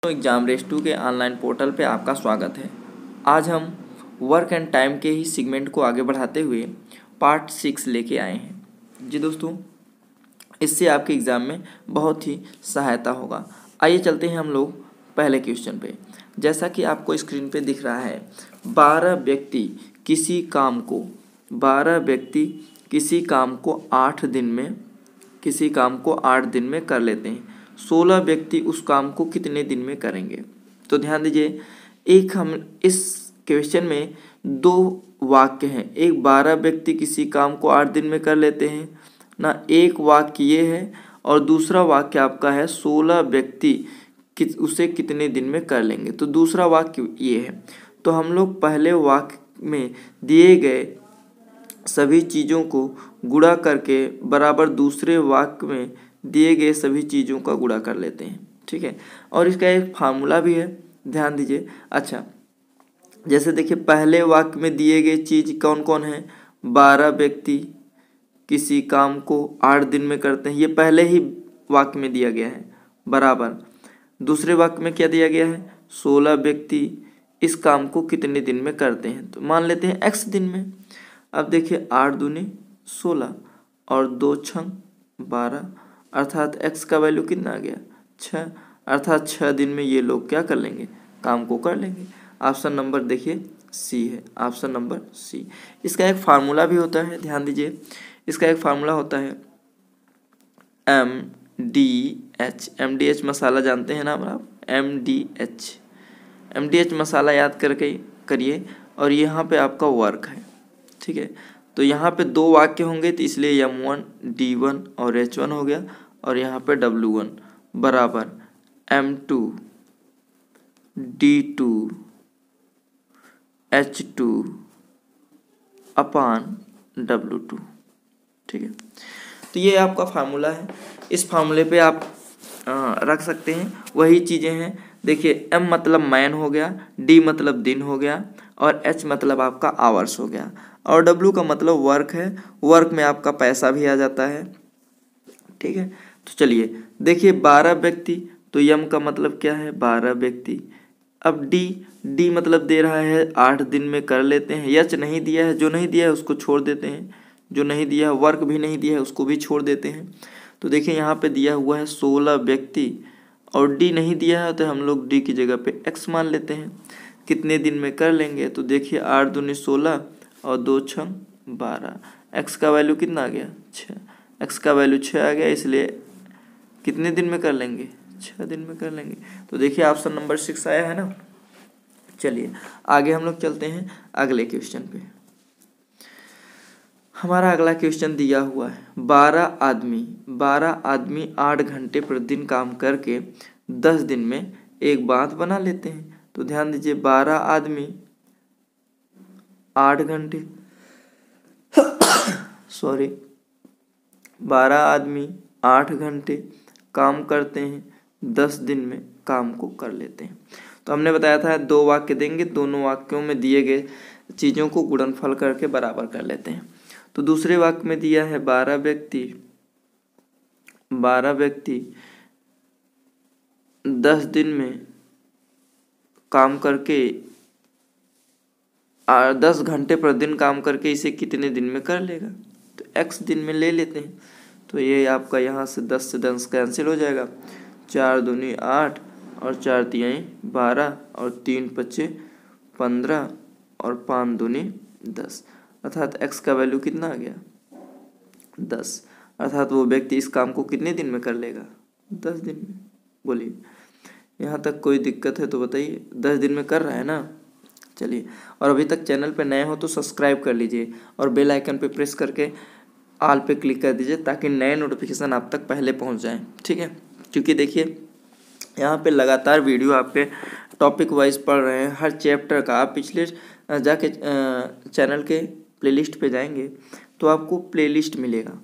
Exam race 2 के online portal पे आपका स्वागत है। आज हम वर्क एंड टाइम के ही सेगमेंट को आगे बढ़ाते हुए पार्ट 6 लेके आए हैं। जी दोस्तों, इससे आपके एग्ज़ाम में बहुत ही सहायता होगा। आइए चलते हैं हम लोग पहले क्वेश्चन पे। जैसा कि आपको स्क्रीन पे दिख रहा है, 12 व्यक्ति किसी काम को 8 दिन में कर लेते हैं। 16 व्यक्ति उस काम को कितने दिन में करेंगे? तो ध्यान दीजिए, हम इस क्वेश्चन में 2 वाक्य हैं। एक 12 व्यक्ति किसी काम को 8 दिन में कर लेते हैं ना, एक वाक्य ये है और दूसरा वाक्य आपका है 16 व्यक्ति उसे कितने दिन में कर लेंगे। तो दूसरा वाक्य ये है। तो हम लोग पहले वाक्य में दिए गए सभी चीज़ों को गुणा करके बराबर दूसरे वाक्य में दिए गए सभी चीज़ों का गुणा कर लेते हैं। ठीक है, और इसका एक फार्मूला भी है, ध्यान दीजिए। अच्छा, जैसे देखिए, पहले वाक्य में दिए गए चीज़ कौन कौन है? 12 व्यक्ति किसी काम को 8 दिन में करते हैं, ये पहले ही वाक्य में दिया गया है। बराबर दूसरे वाक्य में क्या दिया गया है? 16 व्यक्ति इस काम को कितने दिन में करते हैं। तो मान लेते हैं x दिन में। अब देखिए, 8 दूनी 16 और 2 छंग 12, अर्थात x का वैल्यू कितना आ गया? 6, अर्थात 6 दिन में ये लोग क्या कर लेंगे? काम को कर लेंगे। ऑप्शन नंबर देखिए सी है, ऑप्शन नंबर सी। इसका एक फार्मूला भी होता है, ध्यान दीजिए। इसका एक फार्मूला होता है MDH मसाला जानते हैं ना आप? MDH मसाला याद करके करिए। और यहाँ पे आपका वर्क है, ठीक है। तो यहाँ पे 2 वाक्य होंगे, तो इसलिए M1 D1 और H1 हो गया, और यहाँ पे W1 बराबर M2 D2 H2 अपान W2। ठीक है, तो ये आपका फार्मूला है। इस फार्मूले पे आप रख सकते हैं, वही चीज़ें हैं। देखिए, M मतलब मैन हो गया, D मतलब दिन हो गया, और H मतलब आपका आवर्स हो गया, और W का मतलब वर्क है। वर्क में आपका पैसा भी आ जाता है। ठीक है, तो चलिए देखिए, 12 व्यक्ति, तो M का मतलब क्या है? 12 व्यक्ति। अब D मतलब दे रहा है 8 दिन में कर लेते हैं। H नहीं दिया है, जो नहीं दिया है उसको छोड़ देते हैं, जो नहीं दिया है, वर्क भी नहीं दिया है उसको भी छोड़ देते हैं। तो देखिए, यहाँ पे दिया हुआ है 16 व्यक्ति और D नहीं दिया है, तो हम लोग D की जगह पे X मान लेते हैं। कितने दिन में कर लेंगे? तो देखिए, 8 दूनी 16 और 2 छंग 12। X का वैल्यू कितना आ गया? 6। X का वैल्यू 6 आ गया, इसलिए कितने दिन में कर लेंगे? 6 दिन में कर लेंगे। तो देखिए, ऑप्शन नंबर 6 आया है ना। चलिए आगे हम लोग चलते हैं अगले क्वेश्चन पे। हमारा अगला क्वेश्चन दिया हुआ है, 12 आदमी 8 घंटे प्रतिदिन काम करके 10 दिन में एक बांध बना लेते हैं। तो ध्यान दीजिए, 12 आदमी 8 घंटे 12 आदमी 8 घंटे काम करते हैं, 10 दिन में काम को कर लेते हैं। तो हमने बताया था 2 वाक्य देंगे, दोनों वाक्यों में दिए गए चीज़ों को गुणनफल करके बराबर कर लेते हैं। तो दूसरे वाक्य में दिया है 12 व्यक्ति 10 दिन में काम करके 10 घंटे प्रतिदिन काम करके इसे कितने दिन में कर लेगा? तो x दिन में ले लेते हैं। तो ये आपका यहाँ से 10 से 10 कैंसिल हो जाएगा। 4 दूनी 8 और 4 तिहाई 12 और 3 पच्चे 15 और 5 दूनी 10, अर्थात x का वैल्यू कितना आ गया? 10। अर्थात वो व्यक्ति इस काम को कितने दिन में कर लेगा? 10 दिन में। बोलिए, यहाँ तक कोई दिक्कत है तो बताइए। 10 दिन में कर रहा है ना। चलिए, और अभी तक चैनल पे नए हो तो सब्सक्राइब कर लीजिए और बेल आइकन पे प्रेस करके ऑल पे क्लिक कर दीजिए, ताकि नए नोटिफिकेशन आप तक पहले पहुंच जाएं। ठीक है, क्योंकि देखिए, यहाँ पे लगातार वीडियो आपके टॉपिक वाइज पढ़ रहे हैं, हर चैप्टर का। आप पिछले जाके चैनल के प्लेलिस्ट पे जाएंगे तो आपको प्लेलिस्ट मिलेगा।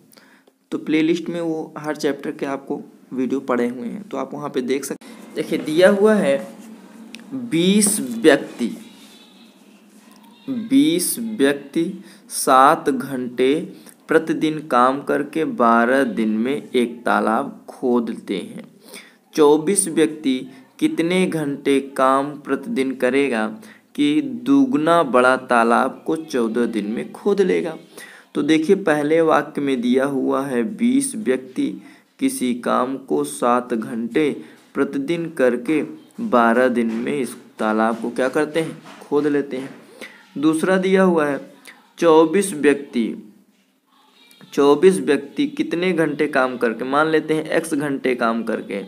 तो प्लेलिस्ट में वो हर चैप्टर के आपको वीडियो पड़े हुए हैं, तो आप वहाँ पे देख सकते हैं। देखिए, दिया हुआ है 20 व्यक्ति 7 घंटे प्रतिदिन काम करके 12 दिन में एक तालाब खोदते हैं। 24 व्यक्ति कितने घंटे काम प्रतिदिन करेगा कि दुगना बड़ा तालाब को 14 दिन में खोद लेगा। तो देखिए पहले वाक्य में दिया हुआ है 20 व्यक्ति किसी काम को 7 घंटे प्रतिदिन करके 12 दिन में इस तालाब को क्या करते हैं, खोद लेते हैं। दूसरा दिया हुआ है 24 व्यक्ति कितने घंटे काम करके, मान लेते हैं x घंटे काम करके,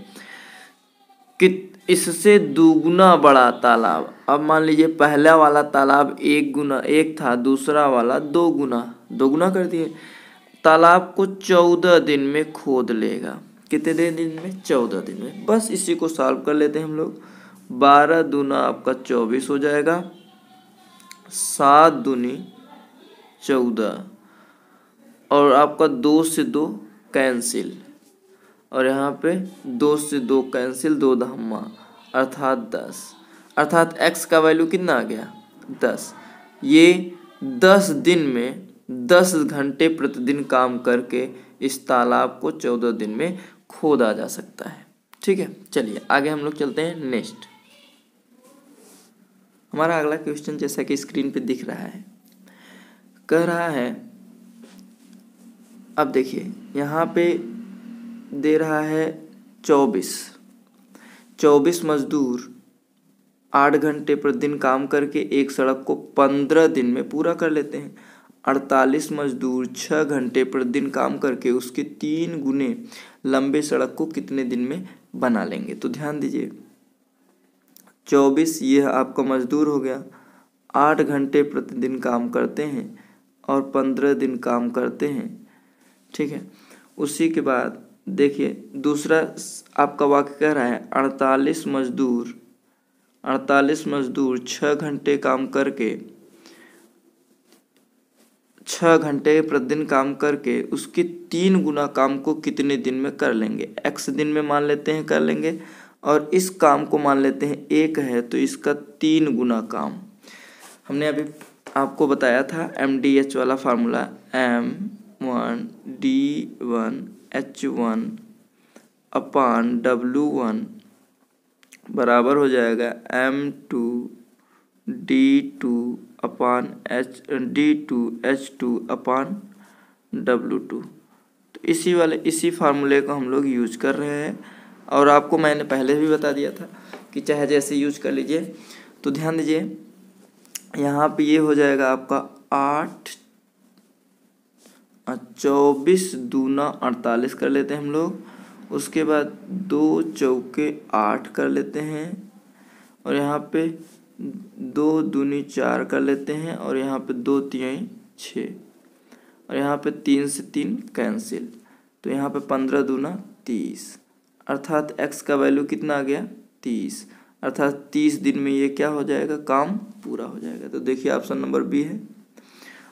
इससे दुगुना बड़ा तालाब। अब मान लीजिए पहला वाला तालाब 1 था, दूसरा वाला 2 गुना कर दिए, तालाब को 14 दिन में खोद लेगा। कितने दिन में? 14 दिन में। बस इसी को सॉल्व कर लेते हैं हम लोग। 12 दूना आपका 24 हो जाएगा, 7 दूनी 14, और आपका 2 से 2 कैंसिल, और यहाँ पे 2 से 2 कैंसिल, 2 दहम्मा अर्थात 10, अर्थात x का वैल्यू कितना आ गया? 10। ये 10 दिन में 10 घंटे प्रतिदिन काम करके इस तालाब को 14 दिन में खोदा जा सकता है। ठीक है, चलिए आगे हम लोग चलते हैं। नेक्स्ट हमारा अगला क्वेश्चन जैसा कि स्क्रीन पे दिख रहा है, कह रहा है, अब देखिए यहाँ पे दे रहा है 24 मजदूर 8 घंटे प्रतिदिन काम करके एक सड़क को 15 दिन में पूरा कर लेते हैं। 48 मजदूर 6 घंटे प्रतिदिन काम करके उसके 3 गुने लंबे सड़क को कितने दिन में बना लेंगे? तो ध्यान दीजिए 24 ये आपका मजदूर हो गया, 8 घंटे प्रतिदिन काम करते हैं और 15 दिन काम करते हैं। ठीक है, उसी के बाद देखिए दूसरा आपका वाक्य कह रहा है 48 मजदूर 6 घंटे काम करके 6 घंटे प्रतिदिन काम करके उसके 3 गुना काम को कितने दिन में कर लेंगे? x दिन में मान लेते हैं कर लेंगे, और इस काम को मान लेते हैं 1 है तो इसका 3 गुना काम। हमने अभी आपको बताया था MDH वाला फार्मूला, M1D1H1 अपान W1 बराबर हो जाएगा M2D2 अपान D2H2 अपान W2। तो इसी फार्मूले को हम लोग यूज कर रहे हैं, और आपको मैंने पहले भी बता दिया था कि चाहे जैसे यूज कर लीजिए। तो ध्यान दीजिए यहाँ पे ये हो जाएगा आपका 24 दूना 48 कर लेते हैं हम लोग, उसके बाद 2 चौके 8 कर लेते हैं, और यहाँ पे 2 दूनी 4 कर लेते हैं, और यहाँ पे 2 तिहाई 6, और यहाँ पे 3 से 3 कैंसिल, तो यहाँ पे 15 दूना 30, अर्थात x का वैल्यू कितना आ गया? 30, अर्थात 30 दिन में ये क्या हो जाएगा? काम पूरा हो जाएगा। तो देखिए ऑप्शन नंबर बी है,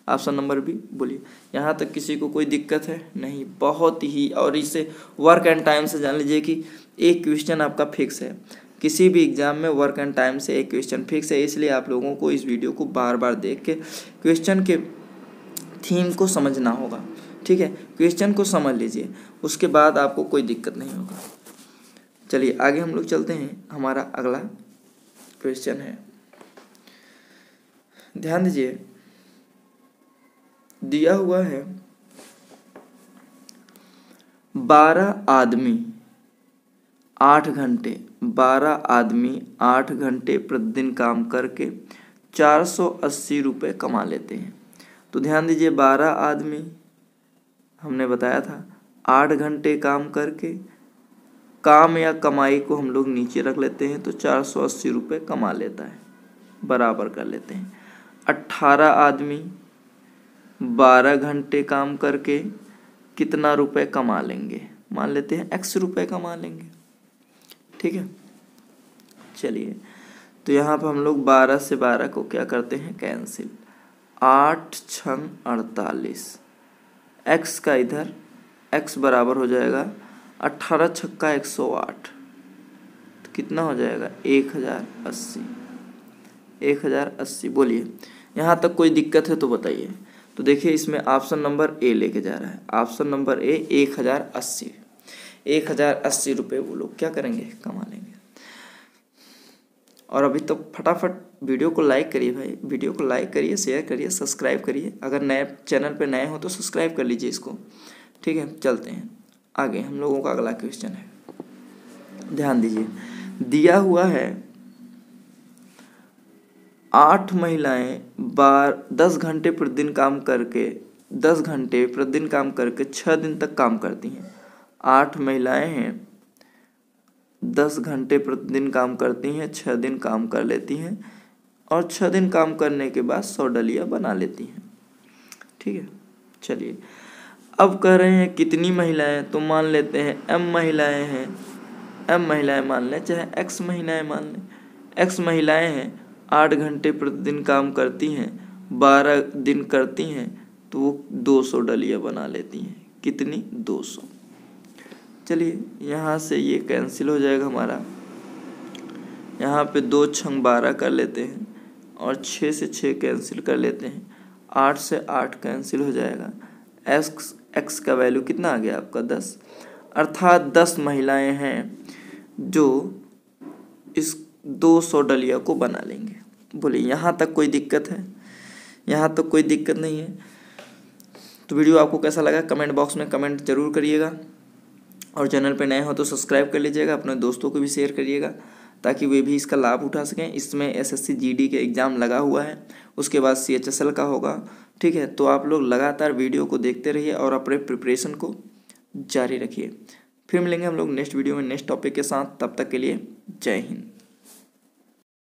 ऑप्शन नंबर बी। बोलिए यहाँ तक किसी को कोई दिक्कत है? नहीं, बहुत ही। और इसे वर्क एंड टाइम से जान लीजिए कि एक क्वेश्चन आपका फिक्स है, किसी भी एग्जाम में वर्क एंड टाइम से एक क्वेश्चन फिक्स है, इसलिए आप लोगों को इस वीडियो को बार बार देख के क्वेश्चन के थीम को समझना होगा। ठीक है, क्वेश्चन को समझ लीजिए, उसके बाद आपको कोई दिक्कत नहीं होगा। चलिए आगे हम लोग चलते हैं। हमारा अगला क्वेश्चन है, ध्यान दीजिए, दिया हुआ है 12 आदमी 8 घंटे प्रतिदिन काम करके 480 रुपये कमा लेते हैं। तो ध्यान दीजिए 12 आदमी हमने बताया था 8 घंटे काम करके, काम या कमाई को हम लोग नीचे रख लेते हैं तो 480 रुपये कमा लेता है, बराबर कर लेते हैं। 18 आदमी 12 घंटे काम करके कितना रुपए कमा लेंगे? मान लेते हैं x रुपए कमा लेंगे। ठीक है, चलिए तो यहाँ पर हम लोग 12 से 12 को क्या करते हैं? कैंसिल। 8 छंग 48, x का इधर x बराबर हो जाएगा 18 छक्का 108, तो कितना हो जाएगा? 1080। बोलिए यहाँ तक कोई दिक्कत है तो बताइए। तो देखिए इसमें ऑप्शन नंबर ए लेके जा रहा है, ऑप्शन नंबर ए 1080 रुपये वो लोग क्या करेंगे? कमा लेंगे। और अभी तो फटाफट वीडियो को लाइक करिए भाई, वीडियो को लाइक करिए, शेयर करिए, सब्सक्राइब करिए। अगर नए चैनल पे नए हो तो सब्सक्राइब कर लीजिए इसको। ठीक है, चलते हैं आगे। हम लोगों का अगला क्वेश्चन है, ध्यान दीजिए। दिया हुआ है 8 महिलाएं 10 घंटे प्रतिदिन काम करके 10 घंटे प्रतिदिन काम करके 6 दिन तक काम करती हैं। 8 महिलाएं हैं, 10 घंटे प्रतिदिन काम करती हैं, 6 दिन काम कर लेती हैं और 6 दिन काम करने के बाद 100 डलिया बना लेती हैं। ठीक है, चलिए अब कह रहे हैं कितनी महिलाएं, तो मान लेते हैं m महिलाएं हैं, m महिलाएं मान लें, चाहे x महिलाएं मान लें। x महिलाएं हैं, 8 घंटे प्रतिदिन काम करती हैं, 12 दिन करती हैं, तो वो 200 डलिया बना लेती हैं। कितनी? 200। चलिए यहाँ से ये कैंसिल हो जाएगा हमारा। यहाँ पे 2 छंग 12 कर लेते हैं और 6 से 6 कैंसिल कर लेते हैं, 8 से 8 कैंसिल हो जाएगा। x का वैल्यू कितना आ गया आपका? 10। अर्थात 10 महिलाएं हैं जो इस 200 डलिया को बना लेंगे। बोलिए यहाँ तक कोई दिक्कत है? यहाँ तक कोई दिक्कत नहीं है। तो वीडियो आपको कैसा लगा कमेंट बॉक्स में कमेंट जरूर करिएगा, और चैनल पे नए हो तो सब्सक्राइब कर लीजिएगा, अपने दोस्तों को भी शेयर करिएगा ताकि वे भी इसका लाभ उठा सकें। इसमें SSC GD के एग्ज़ाम लगा हुआ है, उसके बाद CHSL का होगा। ठीक है, तो आप लोग लगातार वीडियो को देखते रहिए और अपने प्रिपरेशन को जारी रखिए। फिर मिलेंगे हम लोग नेक्स्ट वीडियो में नेक्स्ट टॉपिक के साथ। तब तक के लिए जय हिंद।